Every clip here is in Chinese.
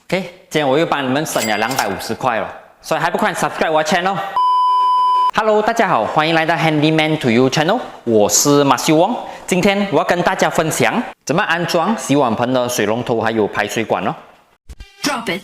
OK， 今天我又帮你们省了250块了，所以还不快 subscribe 我的 channel。Hello， 大家好，欢迎来到 Handyman to You Channel， 我是马修王。今天我要跟大家分享怎么安装洗碗盆的水龙头还有排水管哦。Drop it。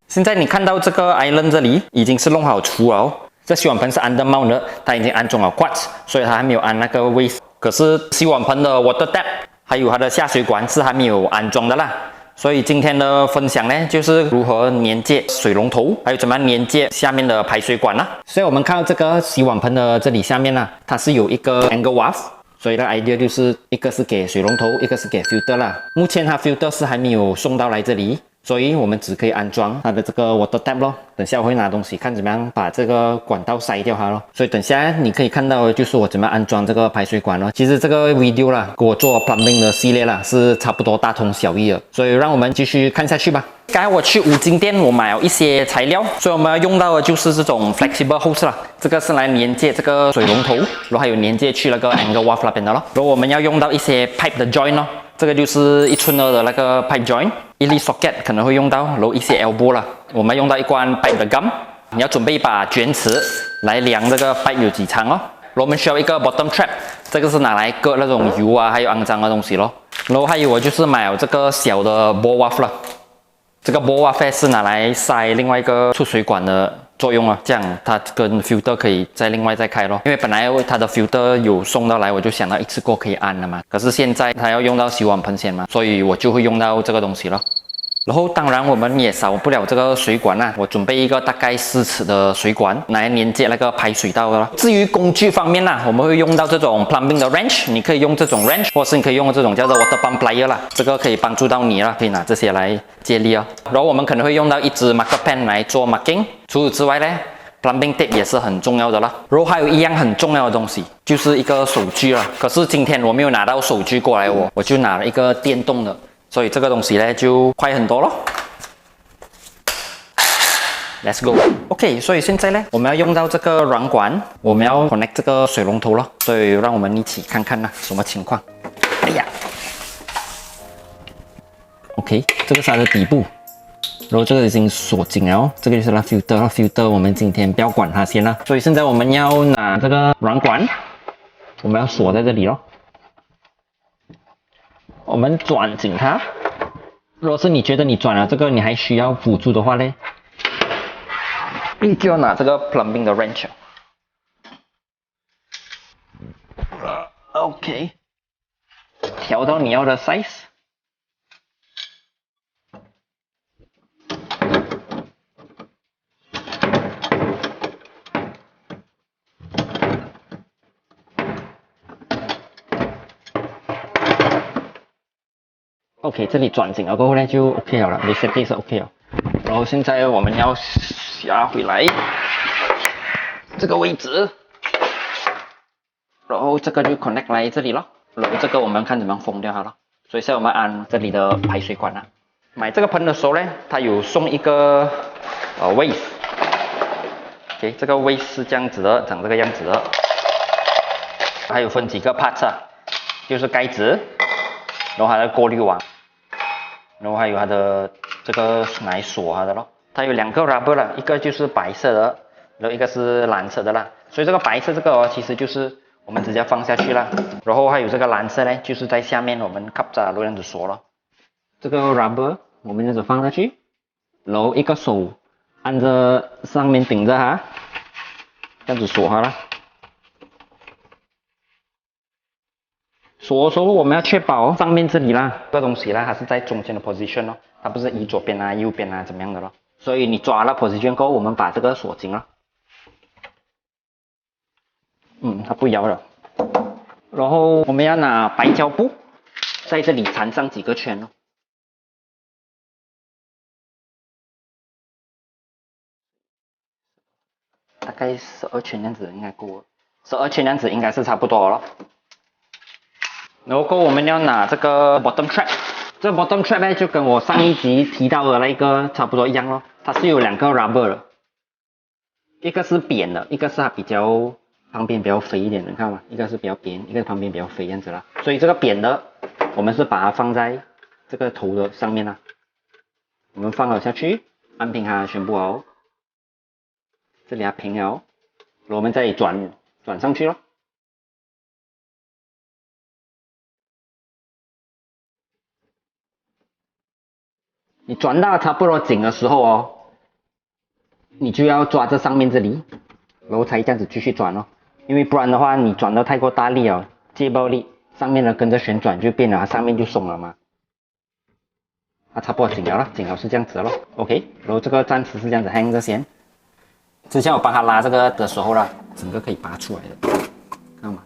现在你看到这个 island 这里已经是弄好厨了哦。这洗碗盆是 under mount 的，它已经安装了 quartz， 所以它还没有安那个 waste。可是洗碗盆的 water tap 还有它的下水管是还没有安装的啦。所以今天的分享呢，就是如何连接水龙头，还有怎么样连接下面的排水管啦。所以我们看到这个洗碗盆的这里下面呢，它是有一个 angle valve， 所以的 idea 就是一个是给水龙头，一个是给 filter 啦。目前它 filter 是还没有送到来这里。所以我们只可以安装它的这个 water tap 咯。等下我会拿东西看怎么样把这个管道塞掉它咯。所以等下你可以看到的就是我怎么安装这个排水管咯。其实这个 video 啦，跟我做 plumbing 的系列啦是差不多大同小异的。所以让我们继续看下去吧。刚才我去五金店，我买了一些材料，所以我们要用到的就是这种 flexible hose 啦。这个是来连接这个水龙头，然后还有连接去那个 angle valve 那边的咯。然后我们要用到一些 pipe 的 joint 咯。这个就是1寸2的那个 pipe joint， 一粒 socket 可能会用到，然后一些 elbow 啦。我们用到一罐 pipe 的 gum， 你要准备一把卷尺来量这个 pipe 有几长哦。然后我们需要一个 bottom trap， 这个是拿来割那种油啊还有肮脏的东西咯。然后还有我就是买了这个小的 ball valve 了，这个 ball valve 是拿来塞另外一个出水管的作用啊，这样它跟 filter 可以再另外再开咯。因为本来它的 filter 有送到来，我就想到一次过可以安了嘛。可是现在它要用到洗碗盆先嘛，所以我就会用到这个东西咯。然后当然我们也少不了这个水管啦，我准备一个大概4尺的水管来连接那个排水道的咯。至于工具方面啦，我们会用到这种 plumbing 的 wrench， 你可以用这种 wrench， 或是你可以用这种叫做 water pump plier 啦，这个可以帮助到你啦，可以拿这些来接力哦。然后我们可能会用到一支 marker pen 来做 marking， 除此之外呢，plumbing tape 也是很重要的啦。然后还有一样很重要的东西，就是一个手锯啦。可是今天我没有拿到手锯过来我就拿了一个电动的，所以这个东西呢就快很多咯。Let's go。 OK， 所以现在呢，我们要用到这个软管，我们要 connect 这个水龙头咯。所以让我们一起看看啦，什么情况。哎呀 ，OK， 这个是它的底部。然后这个已经锁紧了哦，这个就是它 filter 我们今天不要管它先了。所以现在我们要拿这个软管，我们要锁在这里咯。我们转紧它。如果是你觉得你转了这个你还需要辅助的话呢，你就要拿这个 plumbing 的 wrench。OK， 调到你要的 size。OK， 这里转紧了过后呢就 OK 了，你 safety 是 OK 了。然后现在我们要下回来这个位置，然后这个就 connect 来这里咯。然后这个我们看怎么样封掉它咯。所以现在我们安这里的排水管啦。买这个盆的时候呢，它有送一个waste。OK， 这个 waste 是这样子的，长这个样子的。还有分几个 parts 啊，就是盖子，然后还有过滤网。然后还有它的这个来锁它的咯，它有2个 rubber 啦，一个就是白色的，然后一个是蓝色的啦。所以这个白色这个哦，其实就是我们直接放下去啦。然后还有这个蓝色呢，就是在下面我们 cup 着这样子锁了。这个 rubber 我们这样子放下去，然后一个手按着上面顶着它，这样子锁它啦。锁的时候我们要确保上面这里啦，这个东西啦，它是在中间的 position 咯，它不是移左边啊、右边啊怎么样的咯。所以你抓了 position 过后，我们把这个锁紧了。它不摇了。然后我们要拿白胶布，在这里缠上几个圈咯。大概12圈这样子应该够了，12圈这样子应该是差不多了。然后过后我们要拿这个 bottom trap， 这个 bottom trap 呢就跟我上一集提到的那个差不多一样咯，它是有2个 rubber 的，一个是扁的，一个是它比较旁边比较肥一点的，你看嘛，一个是比较扁，一个旁边比较肥这样子啦。所以这个扁的我们是把它放在这个头的上面啊，我们放了下去，按平它全部哦，这里要平了哦，然后我们再转上去咯。你转到差不多紧的时候哦，你就要抓这上面这里，然后才这样子继续转哦，因为不然的话你转到太过大力哦，接爆力，上面呢跟着旋转就变了，它上面就松了嘛。啊，差不多紧了了，紧了是这样子了 ，OK， 然后这个暂时是这样子 hang 着先。之前我帮他拉这个的时候呢，整个可以拔出来的，看到吗？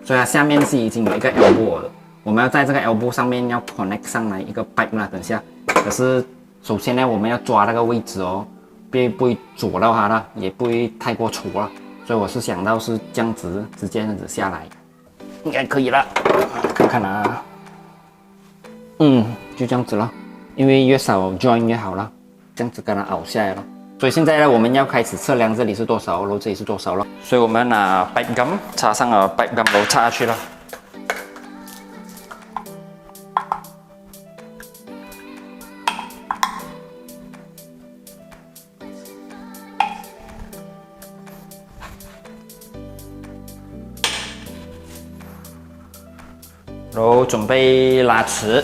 所以它下面是已经有一个 elbow 了，我们要在这个 elbow 上面要 connect 上来一个 pipe 啦，等下。可是首先呢，我们要抓那个位置哦，不会左到它了，也不会太过粗了，所以我是想到是这样子，直接这样子下来，应该可以了，看看啊，就这样子了。因为越少 join 越好了，这样子跟它凹下来了。所以现在呢，我们要开始测量这里是多少，然后这里是多少了。所以我们拿 pipe gum 插上了 pipe gum， 然后插下去了。然后准备拉尺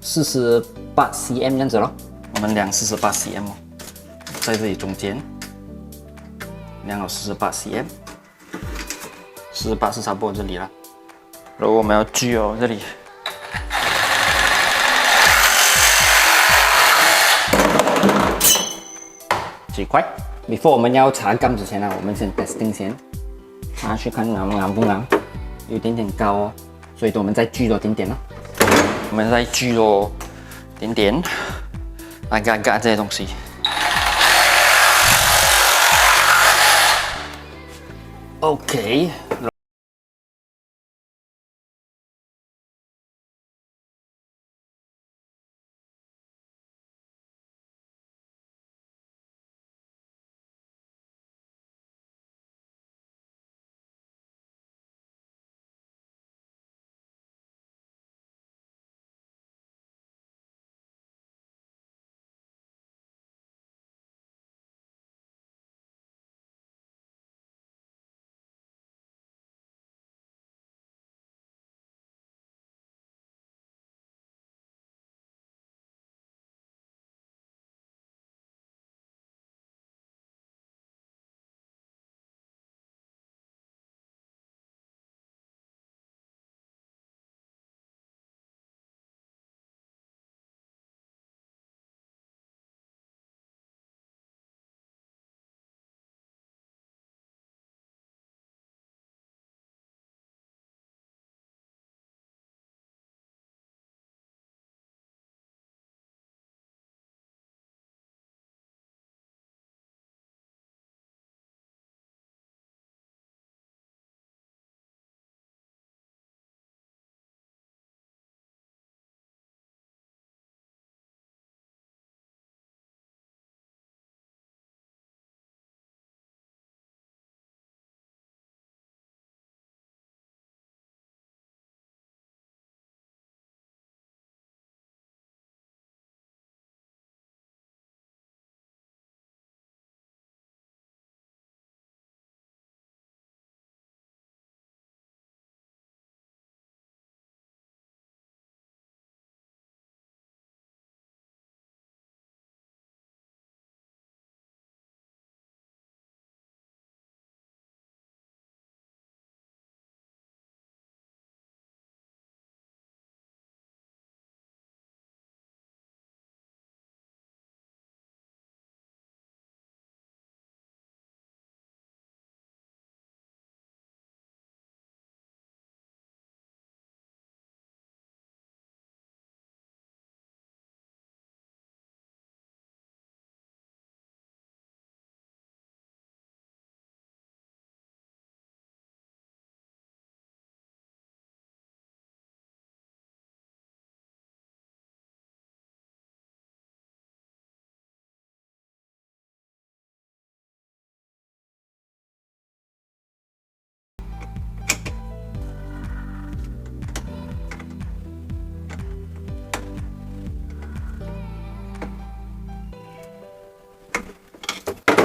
，48cm 这样子咯。我们量48cm哦，在这里中间量了48cm，48是差不多这里了。然后我们要锯哦，这里。几块 ？before 我们要插杠之前呢，我们先 testing 先，拿去看硬不硬，有点点高哦。所以我们再锯多点点咯，我们再锯多点点，嘎这些东西。OK。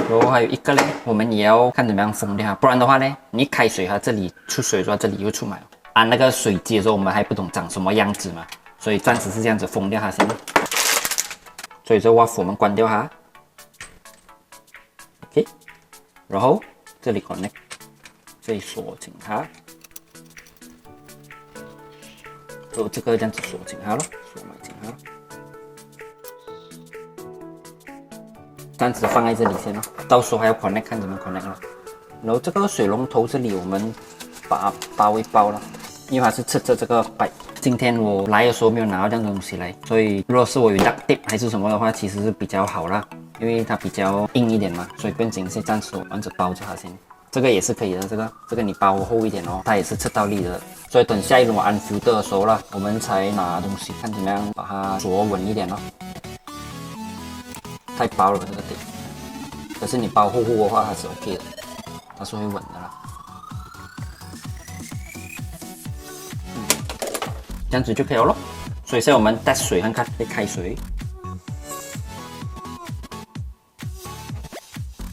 然后还有一个嘞，我们也要看怎么样封掉它，不然的话呢，你一开水它这里出水的话，这里又出来了。按那个水机的时候，我们还不懂长什么样子嘛，所以暂时是这样子封掉它先。所以这 valve 我们关掉它 ，OK， 然后这里 connect， 这里锁紧它，就这个这样子锁紧它咯，锁埋紧它。暂时放在这里先咯，到时候还要 connect 看怎么 connect 咯。然后这个水龙头这里我们把它包一包了，因为它是吃着这个摆。今天我来的时候没有拿到这样的东西来，所以如果是我有 duct tape 还是什么的话，其实是比较好啦，因为它比较硬一点嘛，所以不用紧，先暂时我按着包着它先。这个也是可以的，这个你包厚一点哦，它也是吃到力的。所以等下一轮我按 filter 的时候了，我们才拿东西看怎么样把它锁稳一点哦。太薄了这个底，可是你包厚的话它是 OK 的，它是会稳的啦。这样子就可以了咯。所以现在我们带水看看，开水。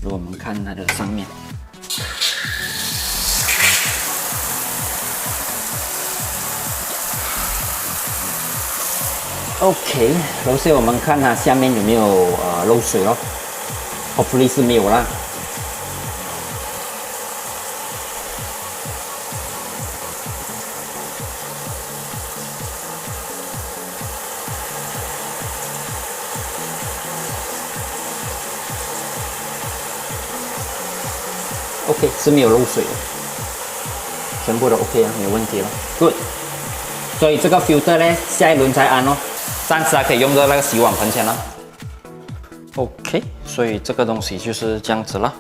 如果我们看它的上面。OK， 然后现在我们看它下面有没有漏水咯 ，hopefully 是没有啦。OK， 是没有漏水的，全部都 OK 啊，没有问题了 ，Good。所以这个 filter 呢，下一轮才安哦，暂时还可以用着那个洗碗盆先了。OK， 所以这个东西就是这样子了。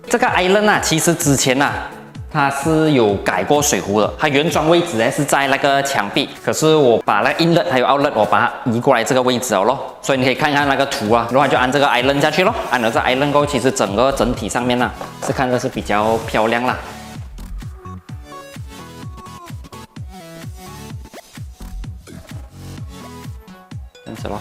这个 island 啊，其实之前啊，它是有改过水壶的，它原装位置呢是在那个墙壁，可是我把那个 inlet 还有 outlet 我把它移过来这个位置了咯，所以你可以看看那个图啊，然后就按这个 island 下去咯，按了这 island 过后，其实整体上面呢、是看着是比较漂亮啦。这样子咯。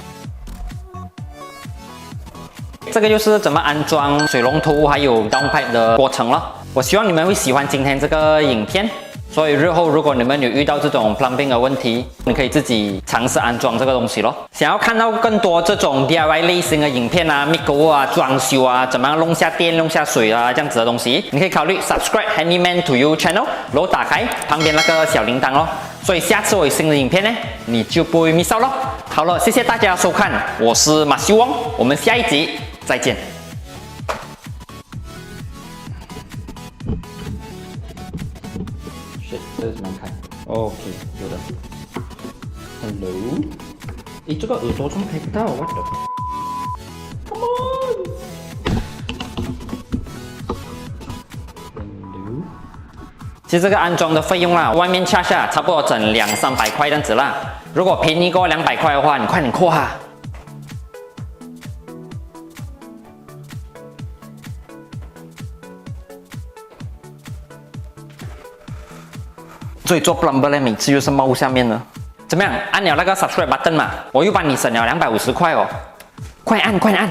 这个就是怎么安装水龙头还有 downpipe 的过程了。我希望你们会喜欢今天这个影片。所以日后如果你们有遇到这种 plumbing 的问题，你可以自己尝试安装这个东西咯。想要看到更多这种 DIY 类型的影片啊、make 啊、装修啊，怎么样弄下电、弄下水啊这样子的东西，你可以考虑 subscribe Handyman to You channel， 然后打开旁边那个小铃铛咯。所以下次我有新的影片呢，你就不会 miss out 咯。好了，谢谢大家收看，我是马修翁，我们下一集再见。这个怎么看 ？OK， 有的。Hello， 诶，这个耳朵怎么开不到 ？What the？Come on！ Hello。其实这个安装的费用啦，外面charge下差不多整200-300块这样子啦。如果便宜过200块的话，你快点扣哈。所以做 plumber 呢，每次就是猫下面的。怎么样？按了那个 subscribe button 嘛，我又帮你省了250块哦。快按，快按！